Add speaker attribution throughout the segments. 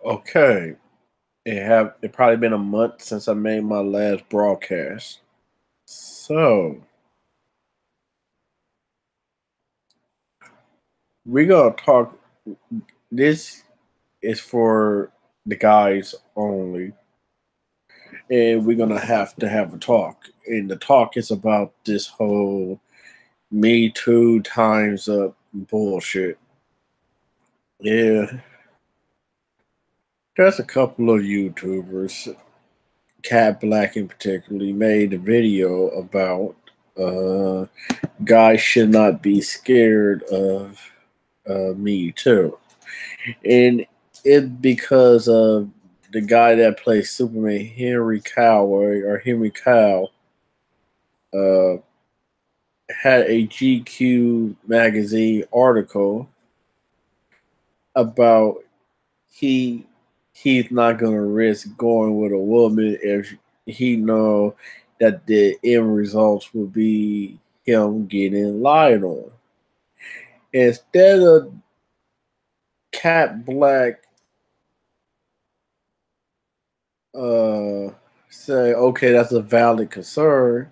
Speaker 1: Okay, it probably been a month since I made my last broadcast. So we're gonna talk. This is for the guys only, and we're gonna have to have a talk. And the talk is about this whole Me Too times up bullshit. Yeah, there's a couple of YouTubers, Cat Black in particularly, made a video about uh guys should not be scared of Me Too, and it because of the guy that plays Superman, Henry Cow, uh, had a GQ magazine article about he he's not gonna risk going with a woman if he know that the end results will be him getting lied on. Instead of Cat Black uh say, okay, that's a valid concern,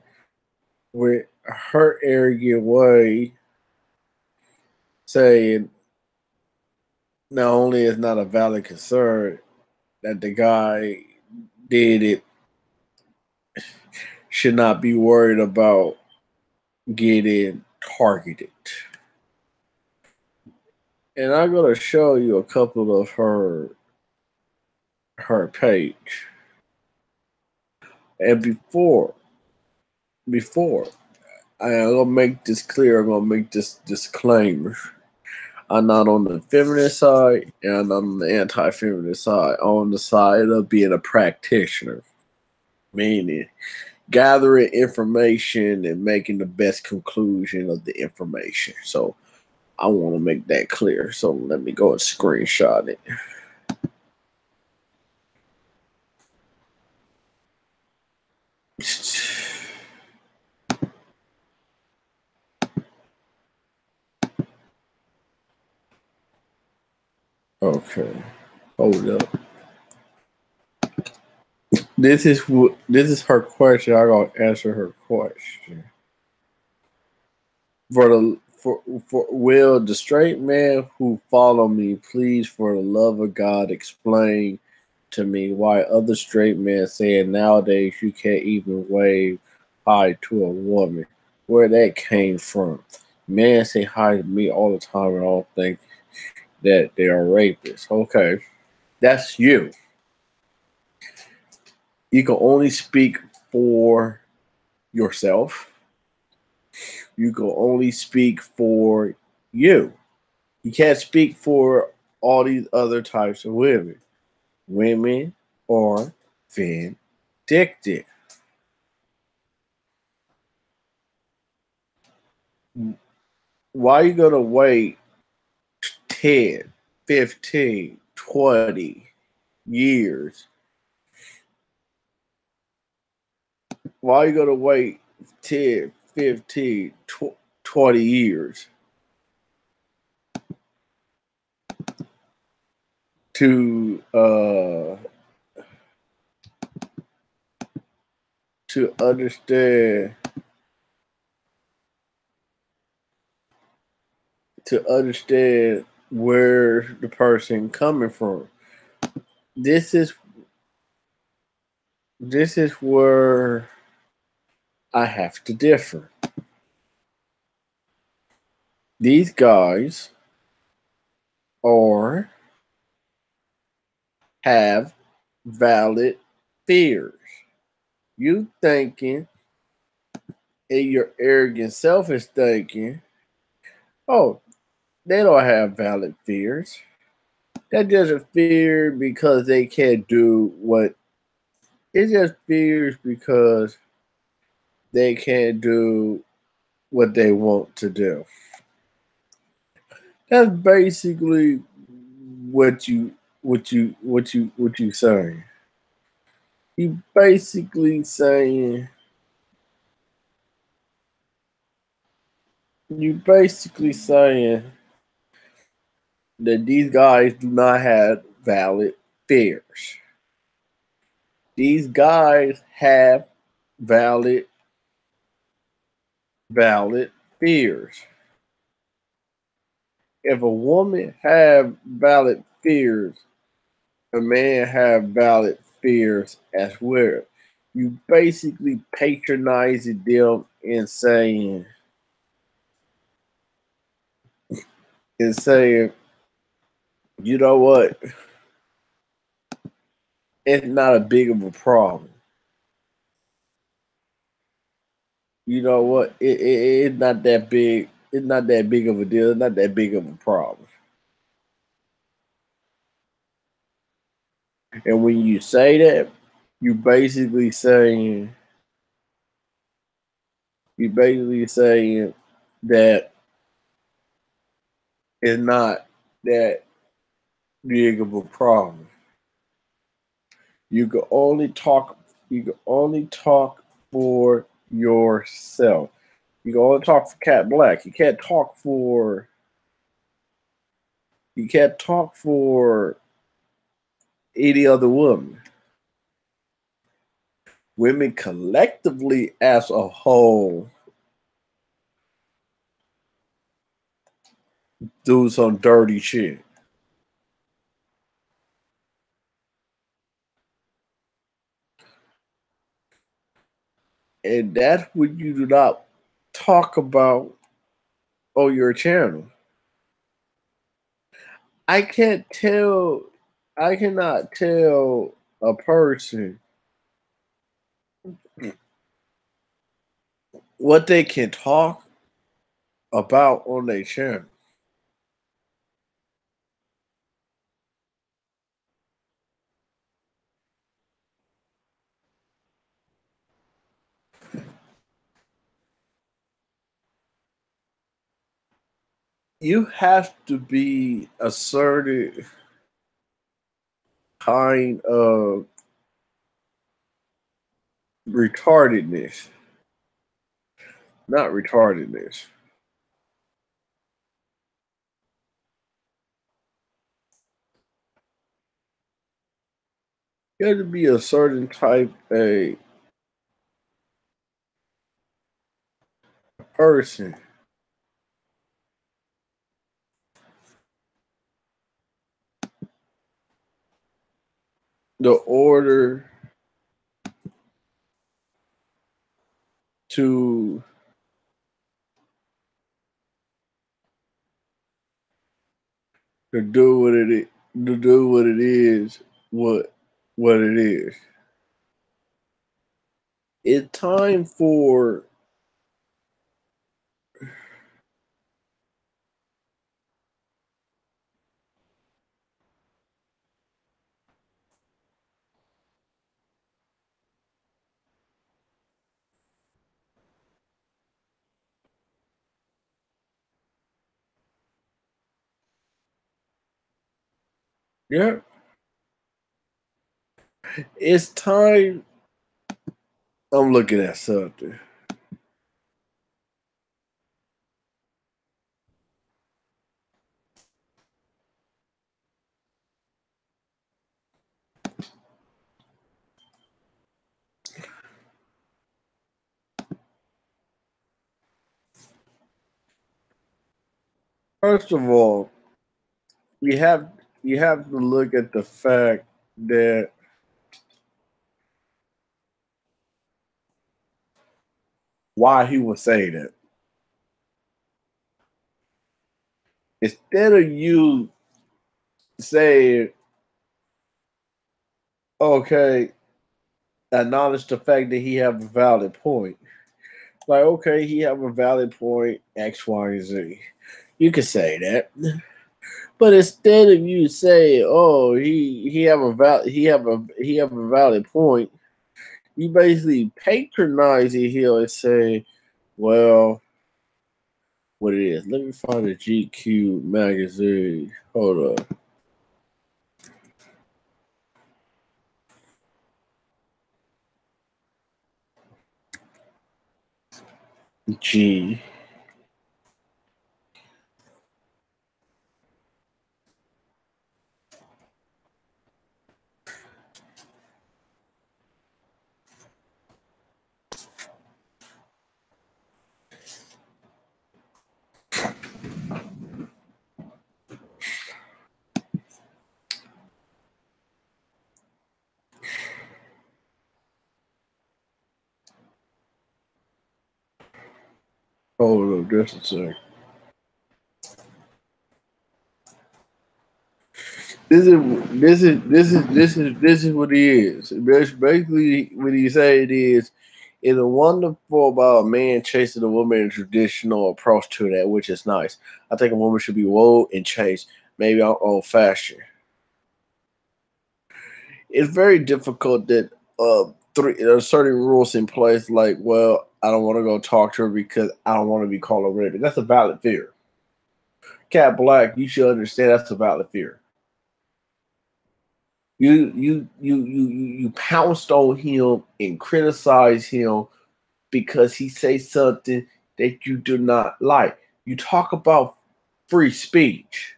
Speaker 1: with her arrogant way saying not only is not a valid concern that the guy did it, should not be worried about getting targeted. And I'm gonna show you a couple of her page. And before I'm gonna make this clear, I'm gonna make this disclaimer. I'm not on the feminist side and I'm not on the anti-feminist side. I'm on the side of being a practitioner, meaning gathering information and making the best conclusion of the information. So I want to make that clear. So let me go and screenshot it. Okay, hold up. This is her question. I gotta answer her question. For will the straight man who follow me please for the love of God explain to me why other straight men saying nowadays you can't even wave hi to a woman. Where that came from. Men say hi to me all the time and I don't think that they are rapists. Okay. That's you. You can only speak for yourself. You can only speak for you. You can't speak for all these other types of women. Women are vindictive. Why are you going to wait 10, 15, 20 years? Why are you going to wait 10, 15, 20 years to understand where the person coming from? This is where I have to differ. These guys are have valid fears. You thinking in your arrogant selfish thinking, oh, they don't have valid fears. That doesn't fear because they can't do what it just fears because they can't do what they want to do. That's basically what you saying. You basically saying you basically saying that these guys do not have valid fears. These guys have valid valid fears. If a woman have valid fears, a man have valid fears as well. You basically patronizing them and saying, you know what, it's not a big of a problem. You know what, it's not that big. It's not that big of a deal. It's not that big of a problem. And when you say that, you basically saying you basically saying that it's not that big of a problem. You can only talk. You can only talk for yourself. You can only talk for Cat Black. You can't talk for. You can't talk for any other woman. Women collectively, as a whole, do some dirty shit, and that's what you do not talk about on your channel. I can't tell. I cannot tell a person what they can talk about on their channel. You have to be a certain kind of retardedness, not retardedness. You have to be a certain type of person. The order to do what it is, to do what it is, what it is. It's time for yeah. It's time. I'm looking at something. First of all, you have you have to look at the fact that why he would say that. Instead of you saying, okay, acknowledge the fact that he have a valid point. Like, okay, he have a valid point, X, Y, and Z. You can say that. But instead of you say, oh, he have a valid point, you basically patronize it here and say, well, what it is. Let me find the GQ magazine. Hold up. G. Hold up, just a sec. This is what he is. Basically, what he said is, it's a wonderful about a man chasing a woman in a traditional approach to that, which is nice. I think a woman should be wooed and chased. Maybe I'm old fashioned. It's very difficult that there are certain rules in place. Like, well, I don't want to go talk to her because I don't want to be called a redneck. That's a valid fear. Cat Black, you should understand that's a valid fear. You pounced on him and criticized him because he says something that you do not like. You talk about free speech.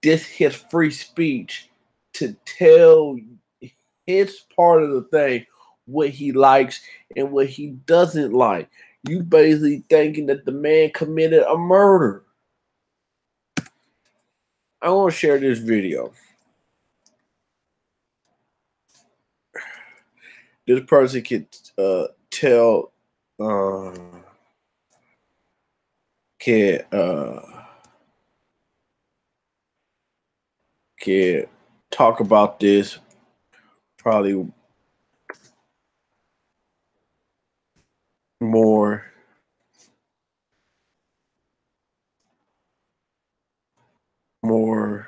Speaker 1: This his free speech to tell his part of the thing, what he likes and what he doesn't like. You basically thinking that the man committed a murder. I want to share this video. This person can tell, uh, can can talk about this probably more more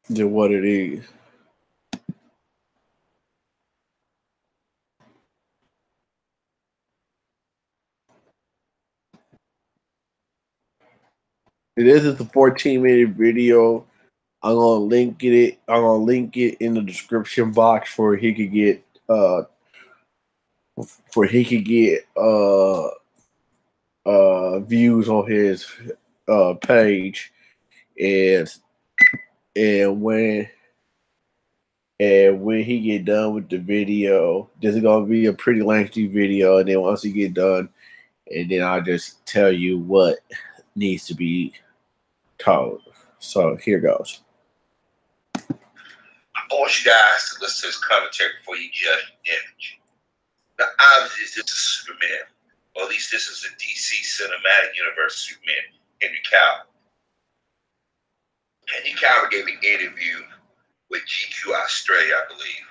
Speaker 1: than what it is. This is a 14-minute video. I'm gonna link it in the description box for he could get views on his page, and and when when he get done with the video, this is gonna be a pretty lengthy video, and then once he get done, and then I'll just tell you what needs to be told. So here goes. I want you guys to listen to this commentary before you judge the image. Now, obviously, this is Superman. Or at least this is the DC Cinematic Universe Superman, Henry Cavill. Henry Cavill gave an interview with GQ Australia, I believe.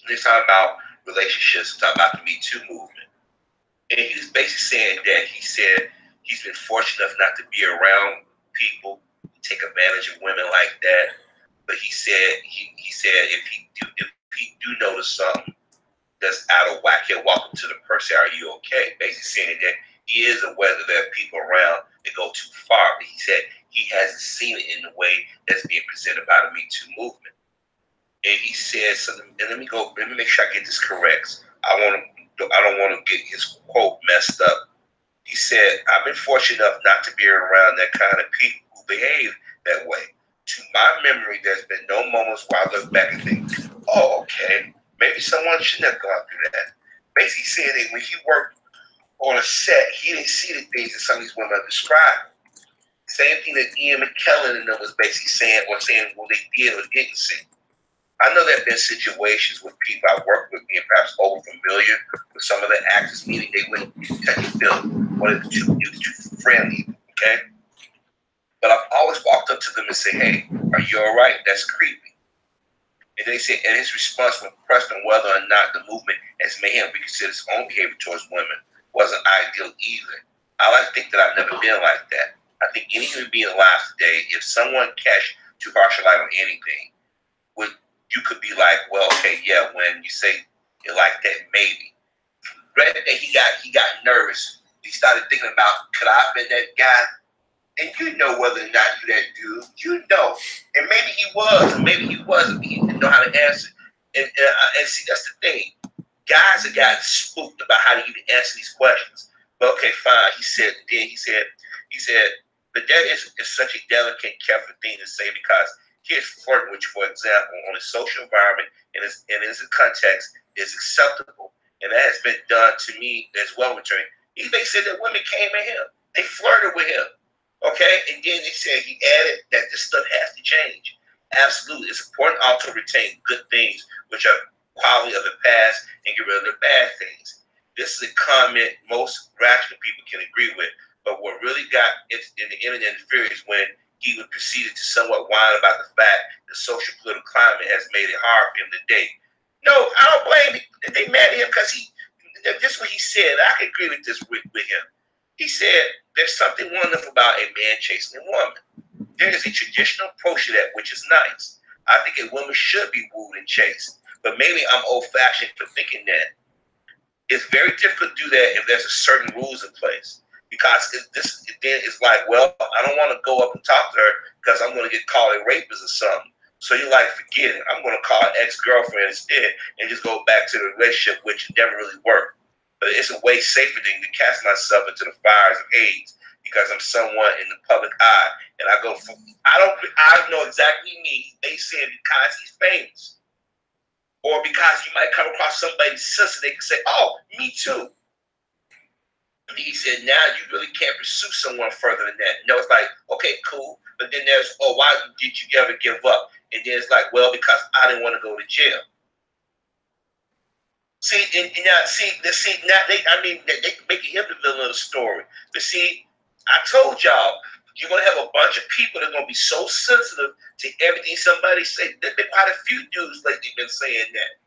Speaker 1: They're talking about relationships, talking about the Me Too movement. And he was basically saying that he said he's been fortunate enough not to be around people who take advantage of women like that. But he said if he do notice something that's out of whack, he'll walk up to the person, "Are you okay?" Basically saying that he is aware that there are people around that go too far, but he said he hasn't seen it in the way that's being presented by the Me Too movement. And he said something, and let me make sure I get this correct. I don't want to get his quote messed up. He said, "I've been fortunate enough not to be around that kind of people who behave that way. To my memory, there's been no moments where I look back and think, oh, okay, maybe someone shouldn't have gone through that." Basically saying that when he worked on a set, he didn't see the things that some of these women are describing. Same thing that Ian McKellen and them was basically saying what they did or didn't see. I know there have been situations with people I worked with being perhaps over familiar with some of the actors, meaning they wouldn't touch and feel wanted to do too friendly, okay? But I've always walked up to them and say, "Hey, are you all right? That's creepy." And they said, and his response when pressed on whether or not the movement has made him reconsider his own behavior towards women wasn't ideal either. I like to think that I've never been like that. I think any human being alive today, if someone cast too harsh a light on anything, would you could be like, well, okay, yeah, when you say it like that, maybe. Right then he got nervous. He started thinking about, could I have been that guy? And you know whether or not you that dude. You know. And maybe he was, and maybe he wasn't. He didn't know how to answer. And see, that's the thing. Guys have gotten spooked about how to even answer these questions. But okay, fine. He said, but that is such a delicate, careful thing to say because he is flirting with you, for example, on a social environment and in his context is acceptable. And that has been done to me as well. They said that women came at him. They flirted with him. Okay, and then they said he added that this stuff has to change. Absolutely, it's important also to retain good things, which are
Speaker 2: quality of the past and get rid of the bad things. This is a comment most rational people can agree with. But what really got it in the internet interference is when he would proceed to somewhat whine about the fact the social political climate has made it hard for him to date. No, I don't blame him. They mad at him because this is what he said. I can agree with this with him. He said, there's something wonderful about a man chasing a woman. There is a traditional approach to that, which is nice. I think a woman should be wooed and chased. But maybe I'm old-fashioned for thinking that. It's very difficult to do that if there's a certain rules in place. Because then it's like, well, I don't want to go up and talk to her because I'm going to get called a rapist or something. So you're like, forget it. I'm going to call an ex-girlfriend instead and just go back to the relationship, which never really worked. But it's a way safer than to cast myself into the fires of AIDS because I'm someone in the public eye. And I know exactly me. They said because he's famous. Or because you might come across somebody's sister, they can say, oh, me too. And he said, now you really can't pursue someone further than that. You know, it's like, okay, cool. But then there's, oh, why did you ever give up? And then it's like, well, because I didn't want to go to jail. See, they making him the villain of the story. But see, I told y'all, you're going to have a bunch of people that are going to be so sensitive to everything somebody say. There's been quite a few dudes lately been saying that.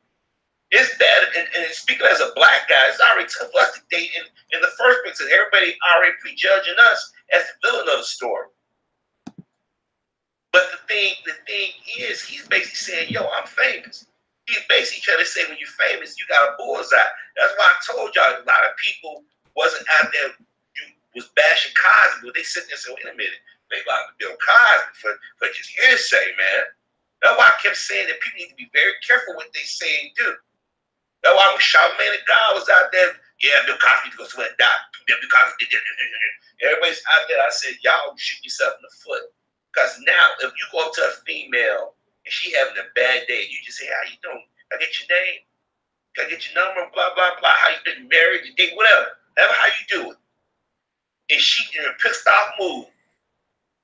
Speaker 2: It's bad, and speaking as a black guy, it's already tough for us to date in the first place, because everybody already prejudging us as the villain of the story. But the thing is, he's basically saying, yo, I'm famous. He's basically trying to say, when you're famous, you got a bullseye. That's why I told y'all a lot of people wasn't out there, was bashing Cosby, but they sit there and say, wait a minute, they like Bill Cosby for just hearsay, man. That's why I kept saying that people need to be very careful what they say and do. That's why when Charlamagne the God was out there, yeah, Bill Cosby goes to die. Bill Cosby did. Everybody's out there. I said, y'all shoot yourself in the foot. Because now, if you go up to a female and she having a bad day, you just say, how you doing? Can I get your name? Can I get your number? Blah, blah, blah. How you been married? Your date? Whatever. Whatever how you do it. And she, in a pissed off mood,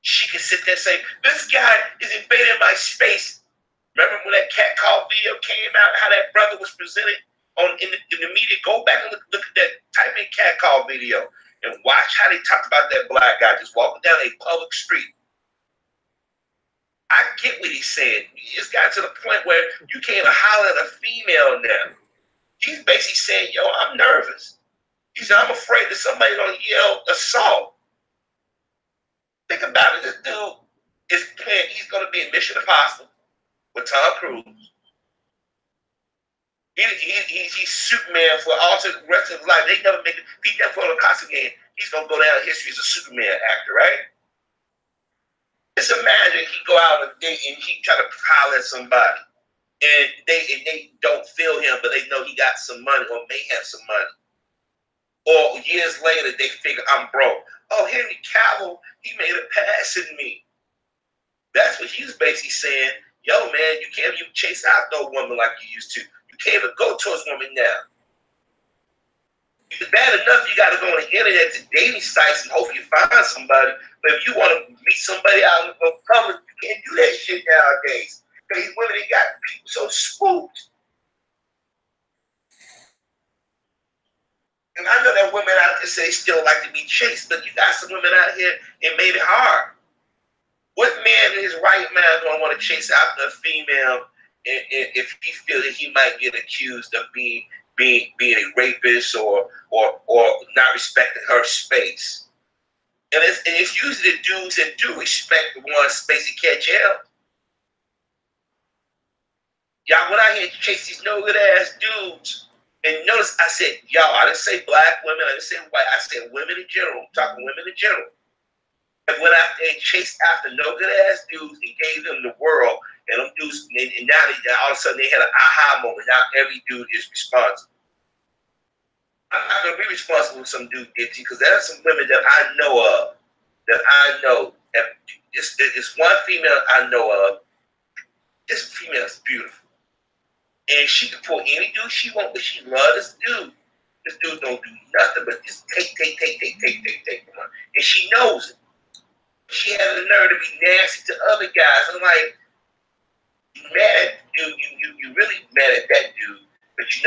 Speaker 2: she can sit there and say, this guy is invading my space. Remember when that cat call video came out, how that brother was presented in the media? Go back and look at that, type in cat call video and watch how they talked about that black guy just walking down a public street. I get what he's saying. It's got to the point where you can't even holler at a female now. He's basically saying, yo, I'm nervous. He said, I'm afraid that somebody's going to yell assault. Think about it. This dude is playing, he's going to be in Mission Impossible with Tom Cruise. He's Superman for all the rest of his life. They never make it. He never put on a costume game. He's going to go down in history as a Superman actor, right? Just imagine he go out on a date and he try to holler at somebody. And they don't feel him, but they know he got some money or may have some money. Or years later, they figure I'm broke. Oh, Henry Cavill, he made a pass at me. That's what he's basically saying. Yo, man, you can't even chase out no woman like you used to. You can't even go towards women now. It's bad enough you got to go on the internet to dating sites and hopefully you find somebody. But if you want to meet somebody out in the public, you can't do that shit nowadays. Because these women, they got people so spooked. And I know that women out there say still like to be chased, but you got some women out here and made it hard. What man in his right mind going to want to chase after a female if he feels that he might get accused of being a rapist or not respecting her space? And it's usually the dudes that do respect the one space to catch hell. Y'all went out here to chase these no good ass dudes. And notice I said, y'all, I didn't say black women, I didn't say white, I said women in general. I'm talking women in general. And went out there and chased after no good ass dudes and gave them the world. And them dudes, and now all of a sudden they had an aha moment. Now every dude is responsible. I'm not gonna be responsible for some dude because there are some women that I know of. It's one female I know of. This female is beautiful. And she can pull any dude she wants, but she loves this dude. This dude don't do nothing but just take from her. And she knows it. She has the nerve to be nasty to other guys. I'm like, you mad at dude, you really mad at that dude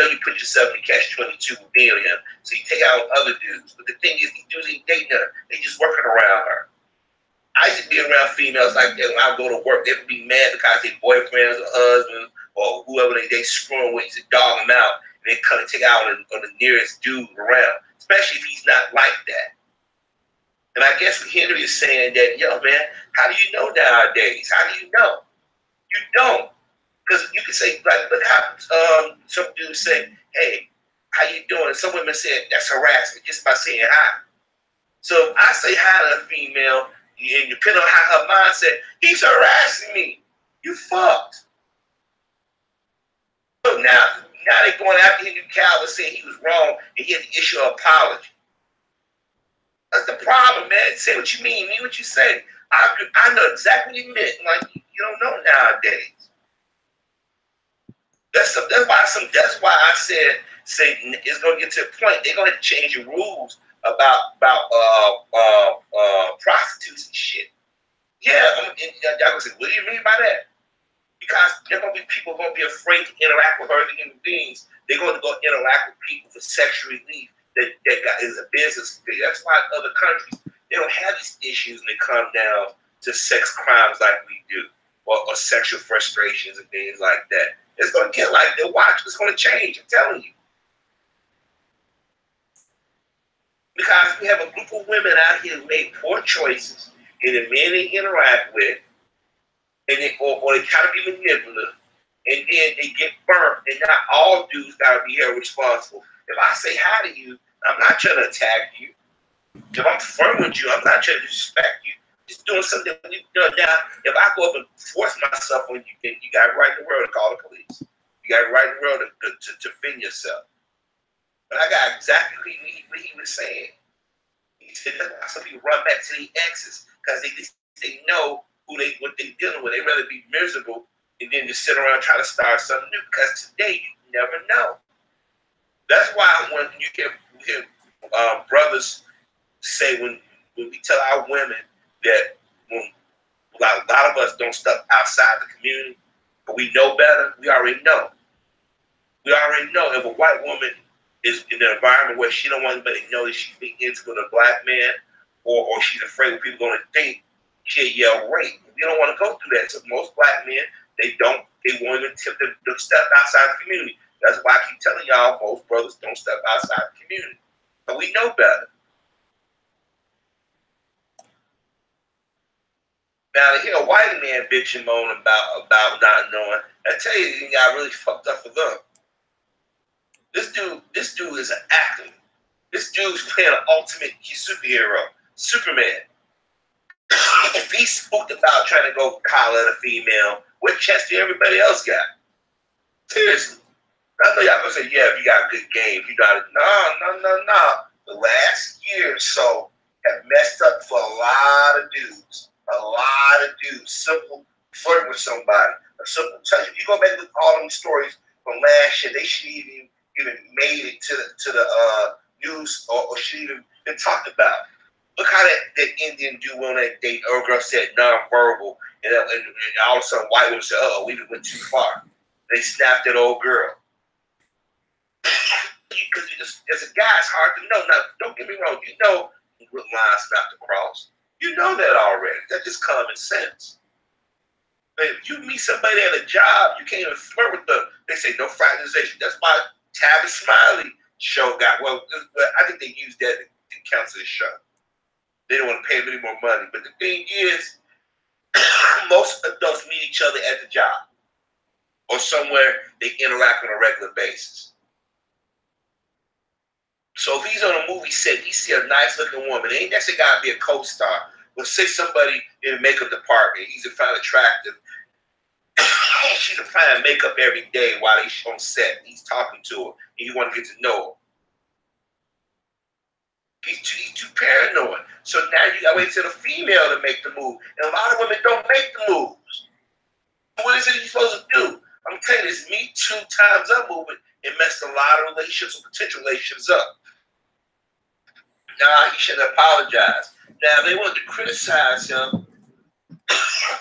Speaker 2: know you put yourself in catch-22 with being with him, so you take out other dudes. But the thing is, these dudes ain't dating her. They just working around her. I used to be around females like that when I would go to work. They would be mad because their boyfriends or husbands or whoever they screwing with, used to dog them out. And they come and take out on the nearest dude around, especially if he's not like that. And I guess Henry is saying that, yo, man, how do you know nowadays? How do you know? You don't. Because you can say, like, look how some dudes say, hey, how you doing? Some women say that's harassment just by saying hi. So if I say hi to a female, and depending on how her mindset, he's harassing me. You fucked. So now they're going after him. Calvin saying he was wrong and he had to issue an apology. That's the problem, man. Say what you mean what you say. I know exactly what you meant. Like you don't know nowadays. That's why I said it's gonna get to a point. They're gonna change the rules about prostitutes and shit. Yeah, y'all gonna say, what do you mean by that? Because there gonna be people gonna be afraid to interact with other human beings. They're gonna go interact with people for sexual relief that is a business. That's why other countries they don't have these issues when they come down to sex crimes like we do, or sexual frustrations and things like that. It's gonna get like that. Watch, it's gonna change. I'm telling you. Because we have a group of women out here who made poor choices, and the men they interact with, and or they try to be manipulative, and then they get burnt. And not all dudes gotta be held responsible. If I say hi to you, I'm not trying to attack you. If I'm firm with you, I'm not trying to disrespect you. Just doing something that we've done. Now, if I go up and force myself on you, then you got it right in the world to call the police. You got it right in the world to defend yourself. But I got exactly what he was saying. He said that's why some people run back to the exes because they know what they're dealing with. They rather be miserable and then just sit around trying to start something new. Because today you never know. That's why when you hear brothers say when we tell our women that when a lot of us don't step outside the community, but we know better, we already know. We already know if a white woman is in an environment where she don't want anybody to know that she's being intimate with a black man, or she's afraid what people are going to think, she'll yell rape. We don't want to go through that. So most black men, they won't even attempt to step outside the community. That's why I keep telling y'all, most brothers don't step outside the community. But we know better. Now to hear a white man bitch and moan about not knowing, I tell you, you got really fucked up for them. This dude is an actor. This dude's playing an ultimate superhero, Superman. If he spooked about trying to go collar a female, what chance do everybody else got? Seriously. I know y'all gonna say, yeah, if you got a good game, you got it. No. The last year or so have messed up for a lot of dudes. A lot of dudes. Simple flirting with somebody. A simple touch. If you go back and look at all them stories from last year, they should even made it to the news or should even been talked about. Look how that Indian dude on that date, old girl said nonverbal, and all of a sudden white women said, oh, we went too far. They snapped that old girl. Because as a guy, it's hard to know. Now, don't get me wrong. You know what lines not to cross. You know that already. That's just common sense. But if you meet somebody at a job, you can't even flirt with them. They say no fraternization. That's why Tavis Smiley show got, well, I think they used that to cancel the show. They don't want to pay them any more money. But the thing is, most adults meet each other at the job or somewhere they interact on a regular basis. So if he's on a movie set, he see a nice looking woman, ain't necessarily got to be a co-star, but say somebody in the makeup department, he's found attractive. She's applying makeup every day while he's on set. He's talking to her, and you want to get to know her. He's too paranoid. So now you got to wait till the female to make the move. And a lot of women don't make the moves. What is it you're supposed to do? I'm telling you, this Me Too Time's Up movement, it messed a lot of relationships or potential relationships up. Now he should apologize. Now, if they wanted to criticize him,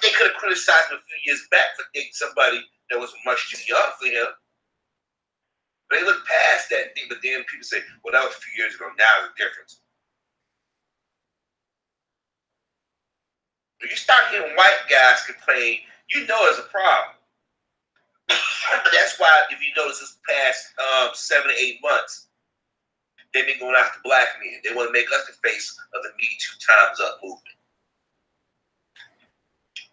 Speaker 2: they could have criticized him a few years back for dating somebody that was much too young for him. They look past that thing, but then people say, well, that was a few years ago. Now there's a difference. When you start hearing white guys complain, you know there's a problem. That's why, if you notice, this past 7 to 8 months, they've been going after black men. They want to make us the face of the Me Too Times Up movement.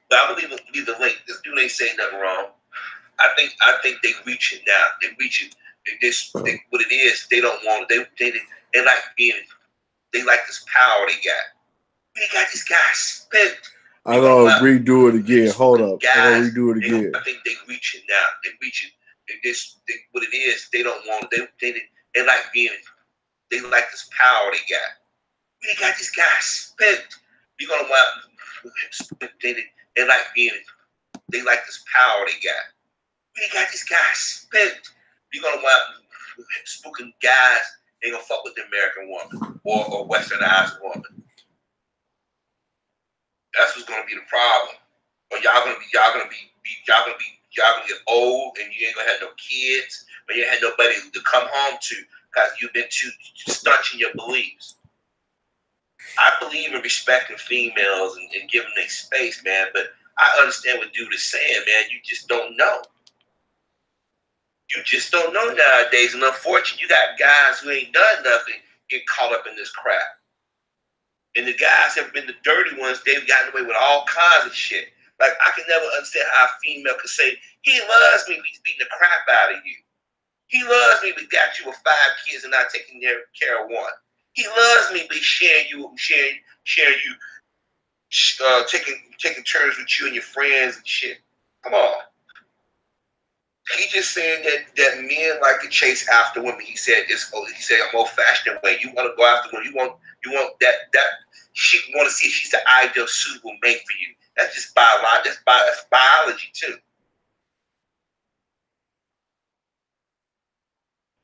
Speaker 2: But I'm gonna leave the link. This dude ain't saying nothing wrong. I think they reaching now. They reaching. What it is. They don't want. They like being. They like this power they got. They got these guys spent.
Speaker 1: I'm gonna redo it again. Hold up.
Speaker 2: Guys,
Speaker 1: I'm gonna redo it again.
Speaker 2: I think they reaching now. They reaching. What it is. They don't want. They like being. They like this power they got. They got these guys spent. You're gonna want. They like being. They like this power they got. They got these guys spent. You're gonna want spooking guys. They gonna fuck with the American woman or westernized woman. That's what's gonna be the problem. Or y'all gonna get old and you ain't gonna have no kids, or you ain't had nobody to come home to because you've been too staunch in your beliefs. I believe in respecting females and giving them space, man. But I understand what dude is saying, man. You just don't know. You just don't know nowadays. And unfortunately, you got guys who ain't done nothing get caught up in this crap. And the guys have been the dirty ones. They've gotten away with all kinds of shit. Like, I can never understand how a female could say, he loves me, but he's beating the crap out of you. He loves me, but got you with 5 kids and not taking care of one. He loves me, but he's sharing you, taking turns with you and your friends and shit. Come on. He just saying that men like to chase after women. He said I'm old fashioned way. You want to go after women. You want that she want to see if she's the ideal suitable mate for you. That's just biology. That's biology too.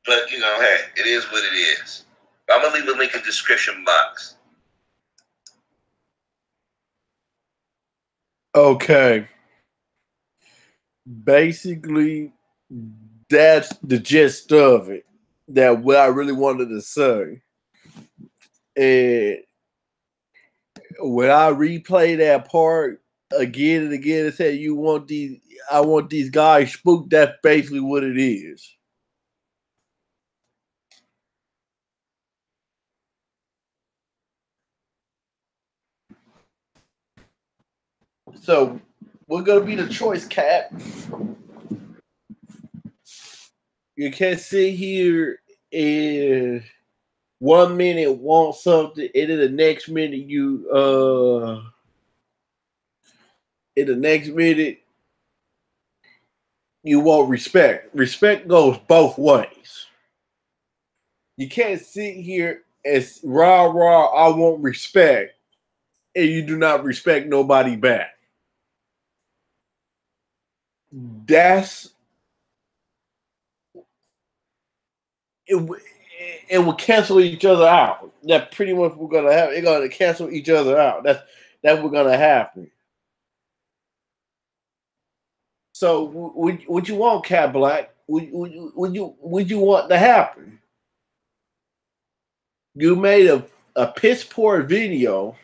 Speaker 2: But hey, it is what it is. I'm gonna leave a link in the description box.
Speaker 1: Okay. Basically, that's the gist of it. That what I really wanted to say. And when I replay that part again and again and say I want these guys spooked, that's basically what it is. So we're gonna be the choice, Cap. You can't sit here and 1 minute want something, and then the next minute you want respect. Respect goes both ways. You can't sit here as rah, I want respect, and you do not respect nobody back. That's it will cancel each other out. That pretty much we're gonna have. It's gonna cancel each other out. That's what's gonna happen. So would you want Cat Black? Would you want to happen? You made a piss poor video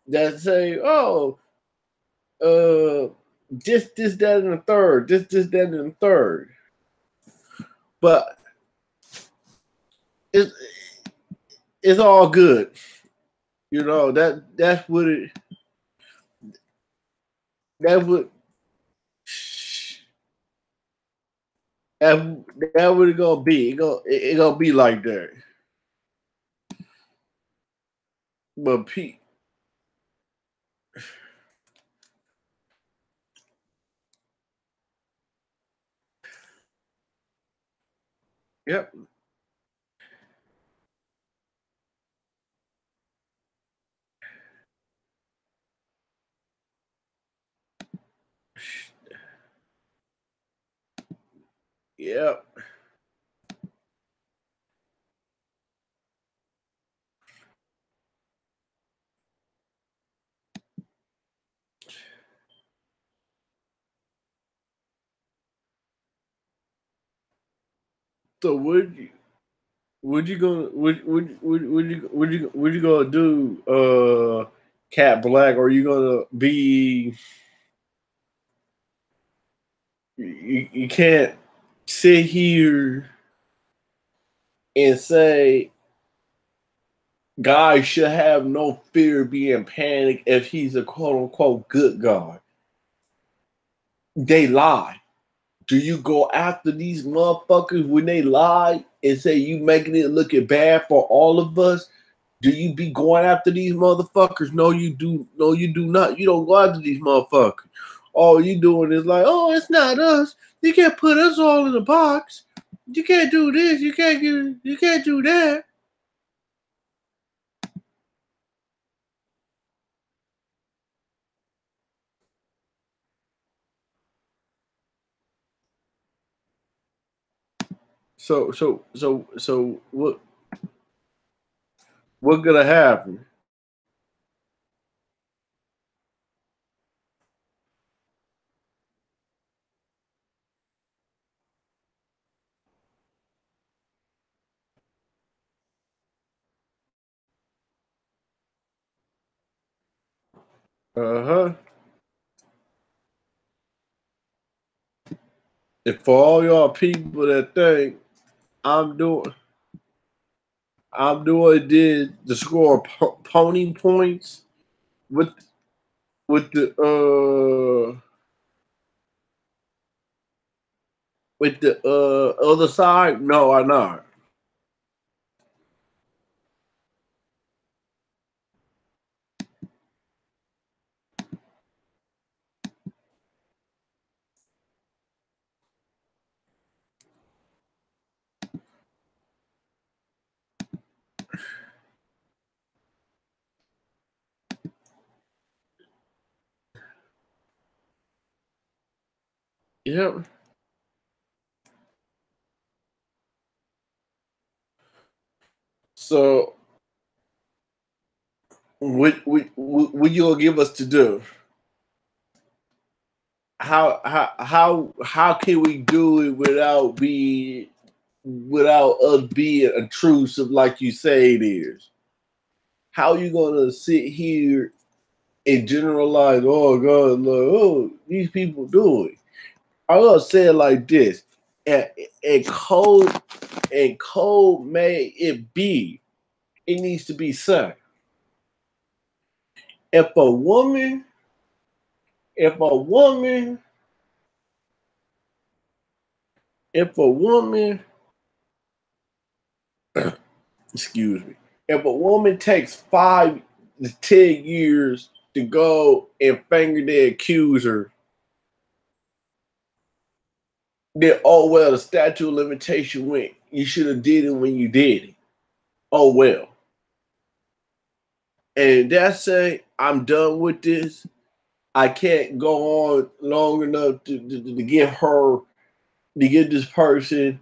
Speaker 1: that say, oh, this, that, and the third, this, that, and the third. But it's all good. That's what it that would that what it gonna be. It gonna be like that. But Pete, yep. Yep. So what you gonna do, Cat Black? Are you gonna be? You can't sit here and say guys should have no fear of being panicked if he's a quote unquote good guy. They lie. Do you go after these motherfuckers when they lie and say you making it looking bad for all of us? Do you be going after these motherfuckers? No, you do. No, you do not. You don't go after these motherfuckers. All you doing is like, oh, it's not us. You can't put us all in a box. You can't do this. You can't do that. So what gonna happen? Uh-huh. And for all y'all people that think I'm doing this to score pony points with the other side, no, I'm not. Yep. So what you gonna give us to do? How can we do it without us being intrusive like you say it is? How you gonna sit here and generalize? Oh God, like, oh these people do it. I'm gonna say it like this: and, and code may it be. It needs to be said. If a woman, if a woman, if a woman, excuse me, if a woman takes 5 to 10 years to go and finger the accuser, then oh well, the statute of limitation went. You should have did it when you did it. Oh well. And that's say I'm done with this. I can't go on long enough to give her to give this person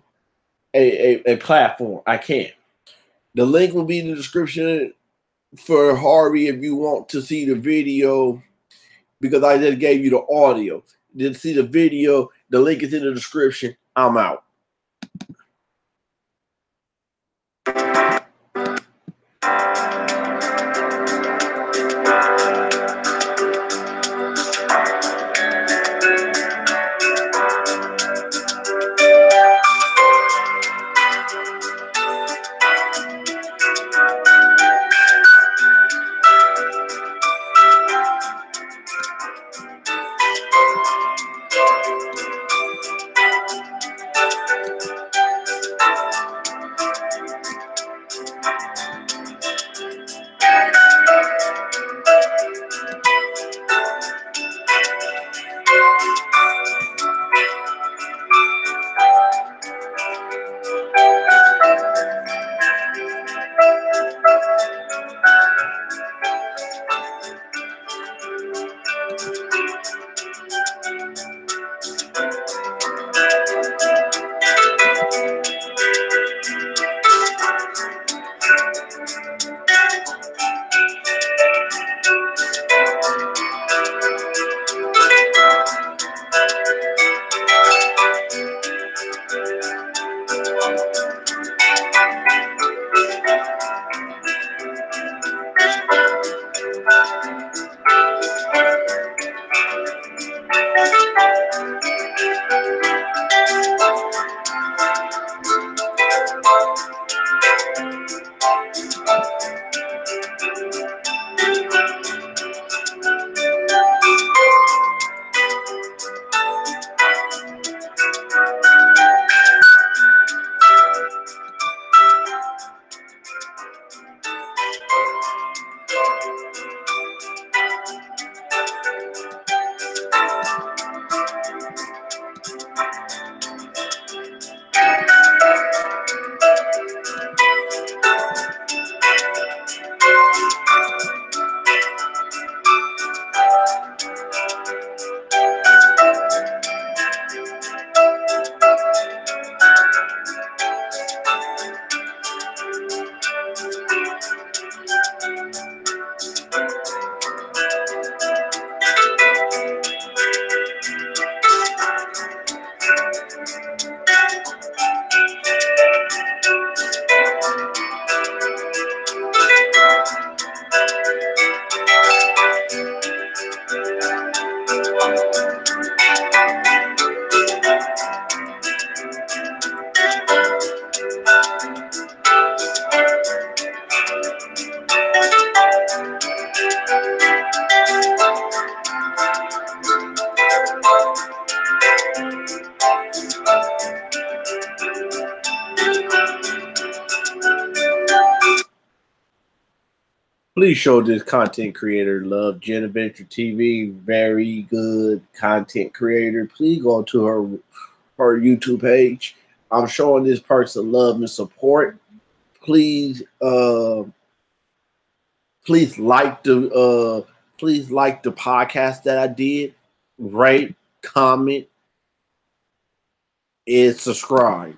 Speaker 1: a platform. I can't. The link will be in the description for Harvey if you want to see the video because I just gave you the audio. To see the video, the link is in the description. I'm out. Please show this content creator love. Jen Adventure TV, very good content creator. Please go to her YouTube page. I'm showing this person love and support. Please, please like the podcast that I did. Rate, comment, and subscribe.